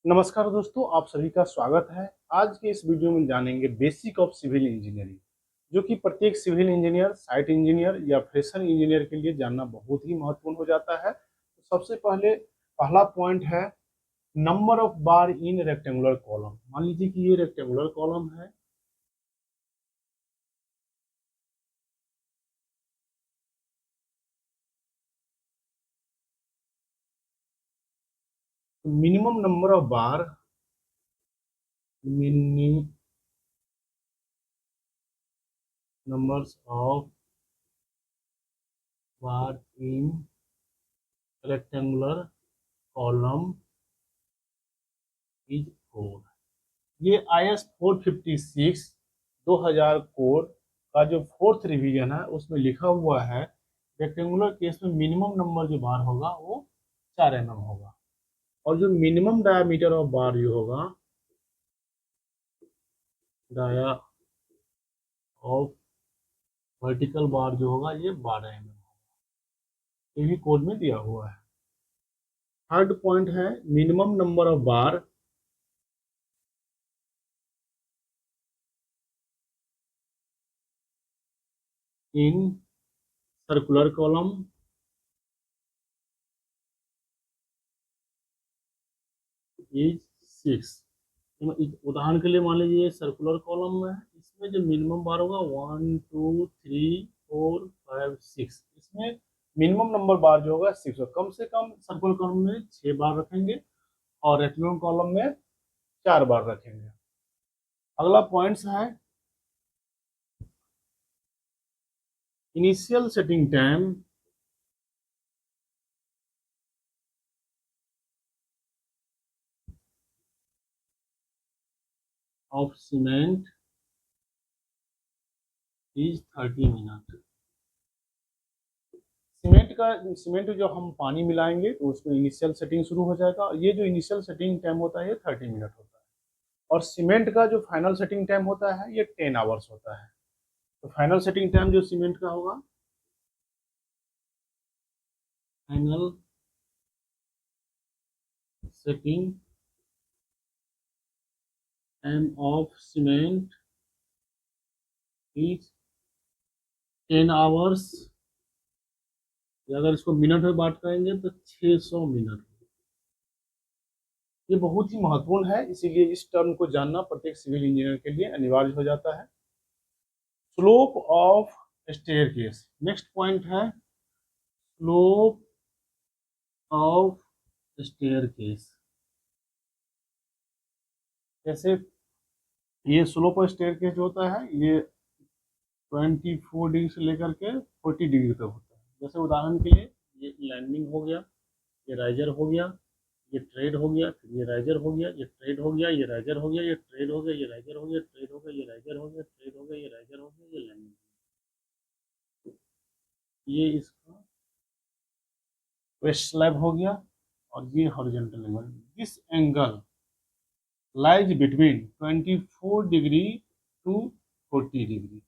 नमस्कार दोस्तों, आप सभी का स्वागत है। आज के इस वीडियो में जानेंगे बेसिक ऑफ सिविल इंजीनियरिंग, जो कि प्रत्येक सिविल इंजीनियर, साइट इंजीनियर या फ्रेशर इंजीनियर के लिए जानना बहुत ही महत्वपूर्ण हो जाता है। तो सबसे पहले पहला पॉइंट है number of bar in rectangular column. मान लीजिए कि ये रेक्टेंगुलर कॉलम है, तो minimum number of bar minimum numbers of bar in rectangular column is 4। ये IS 456 2000 कोड का जो फोर्थ रिवीजन है उसमें लिखा हुआ है रेक्टेंगुलर केस में मिनिमम नंबर जो बार होगा वो 4 होगा, और जो मिनिमम डायामीटर ऑफ बार जो होगा, डाया ऑफ वर्टिकल बार जो होगा ये 12 ये भी कोड में दिया हुआ है। थर्ड पॉइंट है minimum number of bar in circular column is 6। उदाहरण के लिए मान लीजिए सर्कुलर कॉलम में है, इसमें जो मिनिमम बार होगा 1 2 3 4 5 6, इसमें मिनिमम नंबर बार जो होगा 6 होगा। कम से कम सर्कुलर कॉलम में 6 बार रखेंगे और रेक्टेंगुलर कॉलम में 4 बार रखेंगे। अगला पॉइंट्स है initial setting time of cement is 30 minute. Cement जो हम पानी मिलाएंगे तो उसमें इनिशियल सेटिंग शुरू हो जाएगा, और ये जो इनिशियल सेटिंग टाइम होता है ये 30 मिनट होता है। और सीमेंट का जो फाइनल सेटिंग टाइम होता है ये 10 आवर्स होता है। तो फाइनल सेटिंग टाइम जो सीमेंट का होगा, final setting time of cement is 10 hours. अगर इसको मिनट में बात करेंगे तो 600 मिनट। ये बहुत ही महत्वपूर्ण है, इसीलिए इस टर्म को जानना प्रत्येक सिविल इंजीनियर के लिए अनिवार्य हो जाता है। Slope of staircase, next point है स्लोप ऑफ स्टेयरकेस। जैसे ये स्लोप ऑफ स्टेयरकेस जो होता है ये 24 डिग्री से लेकर के 40 डिग्री तक होता है। जैसे उदाहरण के लिए ये लैंडिंग हो गया, ये राइजर हो गया, ये ट्रेड हो गया, फिर ये राइजर हो गया, ये ट्रेड हो गया, ये राइजर हो गया, ये ट्रेड हो गया, ये राइजर हो गया, ट्रेड हो गया, ये राइजर हो गया, ट्रेड हो गया, ये राइजर हो गया, ये लैंडिंग। ये इसका वेस्ट स्लैब हो गया, और ये horizontal angle. This angle lies between 24 degree to 40 degree.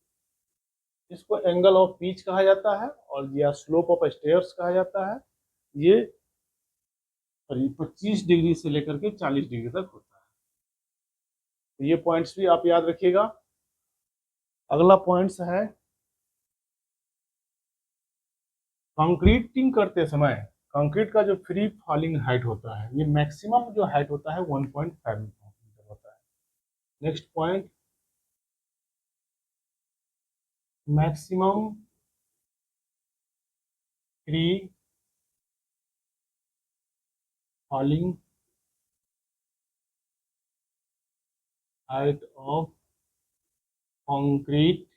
इसको एंगल ऑफ पिच कहा जाता है, और या स्लोप ऑफ स्टेयर्स कहा जाता है। ये 25 डिग्री से लेकर के 40 डिग्री तक होता है। तो ये पॉइंट्स भी आप याद रखिएगा। अगला पॉइंट्स है कंक्रीटिंग करते समय कंक्रीट का जो फ्री फॉलिंग हाइट होता है, ये मैक्सिमम जो हाइट होता है 1.5 मीटर होता है। Next point maximum free falling height of concrete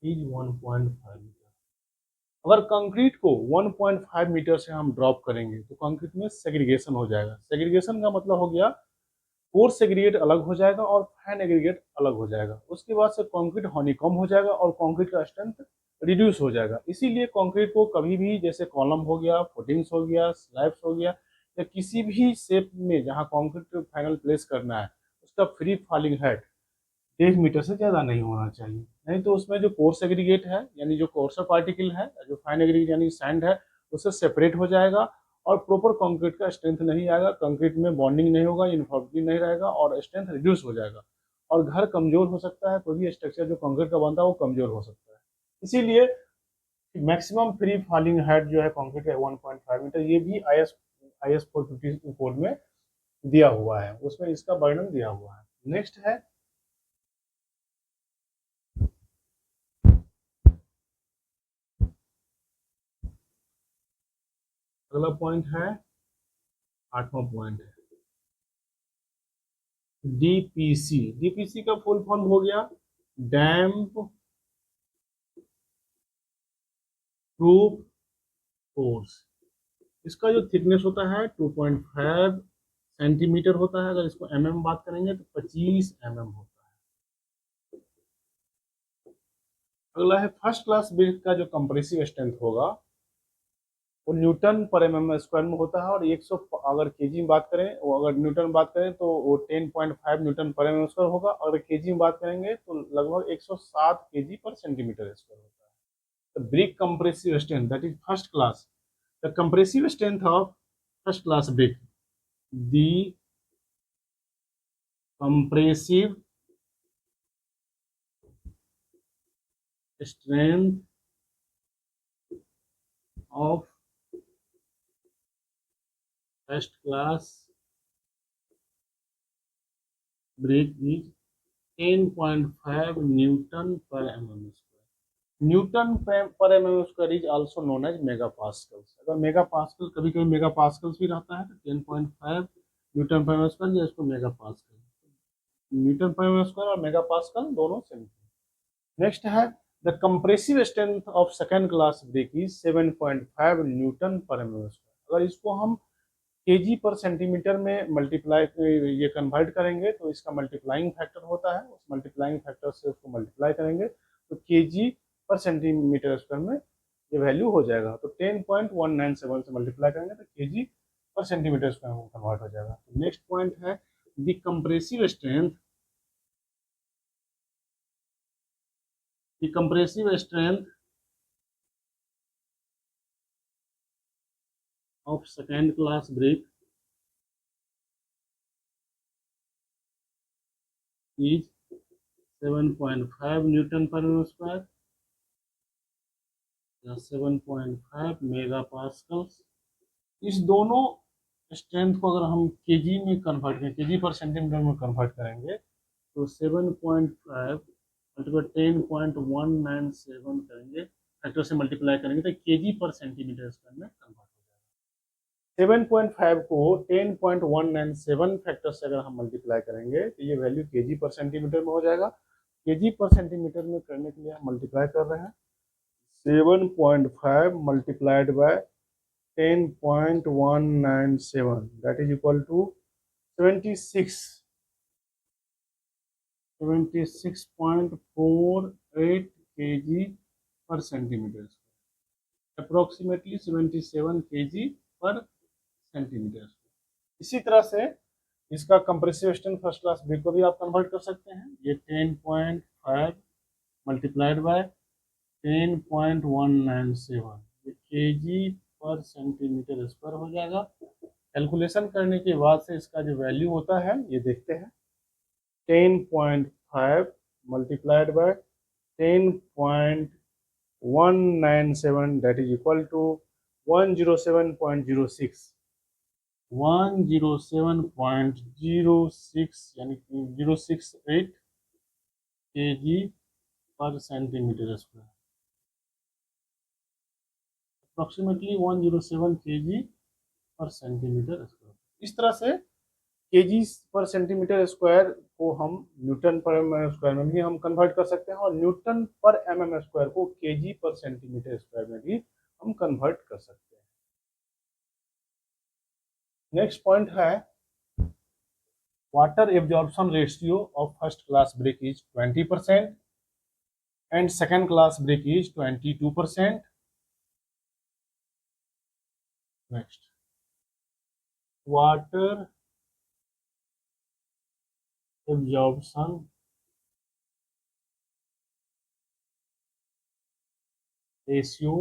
is 1.5 metre. अगर कंक्रीट को 1.5 मीटर से हम ड्रॉप करेंगे तो कंक्रीट में सेग्रीगेशन हो जाएगा। सेग्रीगेशन का मतलब हो गया कोर सेग्रीगेट अलग हो जाएगा और फाइन एग्रीगेट अलग हो जाएगा। उसके बाद से कंक्रीट हनीकॉम हो जाएगा और कंक्रीट का स्ट्रेंथ रिड्यूस हो जाएगा। इसीलिए कंक्रीट को कभी भी, जैसे कॉलम हो गया, फुटिंग्स हो गया, स्लैब्स हो गया, या किसी भी शेप में जहां कंक्रीट फाइनल प्लेस करना है, उसका फ्री फॉलिंग हाइट 1.5 मीटर से ज़्यादा नहीं होना चाहिए। नहीं तो उसमें जो कोर्स एग्रीगेट है, यानी जो कोर्सर पार्टिकल है, जो फाइन एग्रीगेट यानी सैंड है, उससे सेपरेट हो जाएगा और प्रॉपर कंक्रीट का स्ट्रेंथ नहीं आएगा, कंक्रीट में बॉन्डिंग नहीं होगा, यूनिफॉर्मिटी नहीं रहेगा और स्ट्रेंथ रिड्यूस हो जाएगा और घर कमजोर हो सकता है। कोई भी स्ट्रक्चर जो कंक्रीट का बनता है वो कमजोर हो सकता है। इसीलिए मैक्सिमम फ्री फॉलिंग हाइट जो है कंक्रीट का 1.5 मीटर, ये भी IS 450 कोड में दिया हुआ है, उसमें इसका वर्णन दिया हुआ है। नेक्स्ट है अगला पॉइंट है 8वां पॉइंट है DPC। DPC का फुल फॉर्म हो गया डैम्प प्रूफ फोर्स। इसका जो थिकनेस होता है 2.5 सेंटीमीटर होता है। अगर इसको mm बात करेंगे तो 25 mm होता है। अगला है फर्स्ट क्लास ब्रिक का जो कंप्रेसिव स्ट्रेंथ होगा वो न्यूटन पर mm स्क्वायर में होता है और 100 अगर केजी में बात करें, वो अगर न्यूटन में बात करें तो वो 10.5 न्यूटन पर mm स्क्वायर होगा। अगर केजी में बात करेंगे तो लगभग 107 केजी पर सेंटीमीटर स्क्वायर होता है। The brick compressive strength, that is first class. The compressive strength of first class brick. The compressive strength of first class brick is 10.5 Newton per mm square. Newton per mm square is also known as megapascals. अगर megapascal कभी कभी megapascals भी रहता है तो 10.5 Newton पर mm square, इसको megapascal. Newton पर mm स्क्वायर और मेगापास्कल दोनों सेम है। नेक्स्ट है the compressive strength of second class brick is 7.5 Newton पर mm स्क्वायर। अगर इसको हम केजी पर सेंटीमीटर में मल्टीप्लाई ये कन्वर्ट करेंगे तो इसका मल्टीप्लाइंग फैक्टर होता है, उस मल्टीप्लाइंग फैक्टर से उसको मल्टीप्लाई करेंगे तो केजी पर सेंटीमीटर स्क्वायर में ये वैल्यू हो जाएगा। तो 10.197 से मल्टीप्लाई करेंगे तो केजी पर सेंटीमीटर स्क्वायर में कन्वर्ट हो जाएगा। नेक्स्ट पॉइंट है the compressive strength. The compressive strength of second class brick is 7.5 Newton पर mm स्क्वायर या 7.5 मेगा पास्कल्स। इस दोनों स्ट्रेंथ को अगर हम केजी में कन्वर्ट करें, केजी पर सेंटीमीटर में कन्वर्ट करेंगे तो 7.5 मल्टीप्लाई 10.197 करेंगे, फैक्टर से मल्टीप्लाई करेंगे तो केजी पर सेंटीमीटर स्क्वायर में कन्वर्ट हो जाएगा। 7.5 को 10.197 फैक्टर से अगर हम मल्टीप्लाई करेंगे तो ये वैल्यू केजी पर सेंटीमीटर में हो जाएगा। केजी पर सेंटीमीटर में करने के लिए हम मल्टीप्लाई कर रहे हैं 7.5 multiplied by 10.197, that is equal to 76.48 kg per centimeter, approximately 77 kg per centimeter। इसी तरह से इसका compressive strength first class brick को भी आप कन्वर्ट कर सकते हैं। ये 10.5 multiplied by 10.197 KG per centimetre square हो जाएगा। कैलकुलेशन करने के बाद से इसका जो वैल्यू होता है ये देखते हैं 10.5 multiplied by 10.197 that is equal to 107.06 107.06 यानी 068 KG per centimetre square, approximately 107 KG per centimetre square. इस तरह से केजी पर सेंटीमीटर स्क्वायर को हम न्यूटन पर mm स्क्वायर में भी हम कन्वर्ट कर सकते हैं और न्यूटन पर mm स्क्वायर को केजी पर सेंटीमीटर स्क्वायर में भी हम कन्वर्ट कर सकते हैं। नेक्स्ट पॉइंट है water absorption ratio of first class brick is 20% and second class brick is 22%। Next water absorption ratio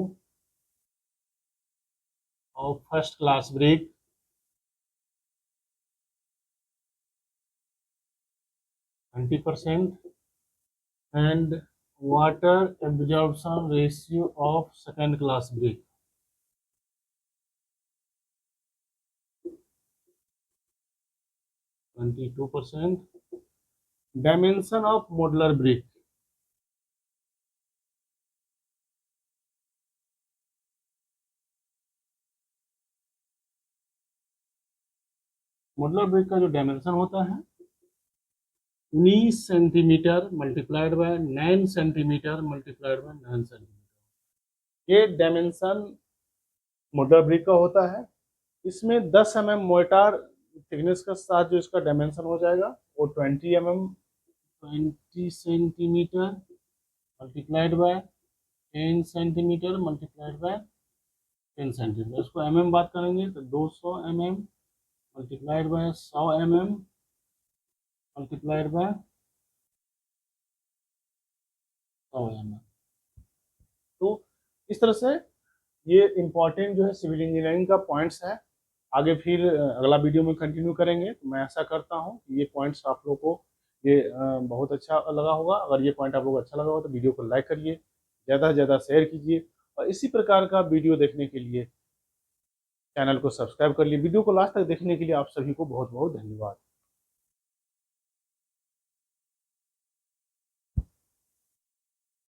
of first class brick, 20%, and water absorption ratio of second class brick, 22%. Dimension of modular brick, modular brick का जो dimension होता है 19 centimetre multiplied by 9 centimetre multiplied by 9 centimetre, ये dimension modular brick का होता है। इसमें 10 mm mortar thickness के साथ जो इसका डायमेंशन हो जाएगा वो 20 centimetre multiplied by 10 centimetre multiplied by 10 centimetre. इसको mm बात करेंगे तो 200 mm multiplied by 100 mm multiplied by 100 mm। तो इस तरह से ये इम्पोर्टेंट जो है सिविल इंजीनियरिंग का पॉइंट्स है। आगे फिर अगला वीडियो में कंटिन्यू करेंगे। तो मैं ऐसा करता हूँ कि ये पॉइंट्स आप लोग को ये बहुत अच्छा लगा होगा। अगर ये पॉइंट आप लोग को अच्छा लगा हो तो वीडियो को लाइक करिए, ज़्यादा से ज़्यादा शेयर कीजिए, और इसी प्रकार का वीडियो देखने के लिए चैनल को सब्सक्राइब कर लिए। वीडियो को लास्ट तक देखने के लिए आप सभी को बहुत बहुत धन्यवाद।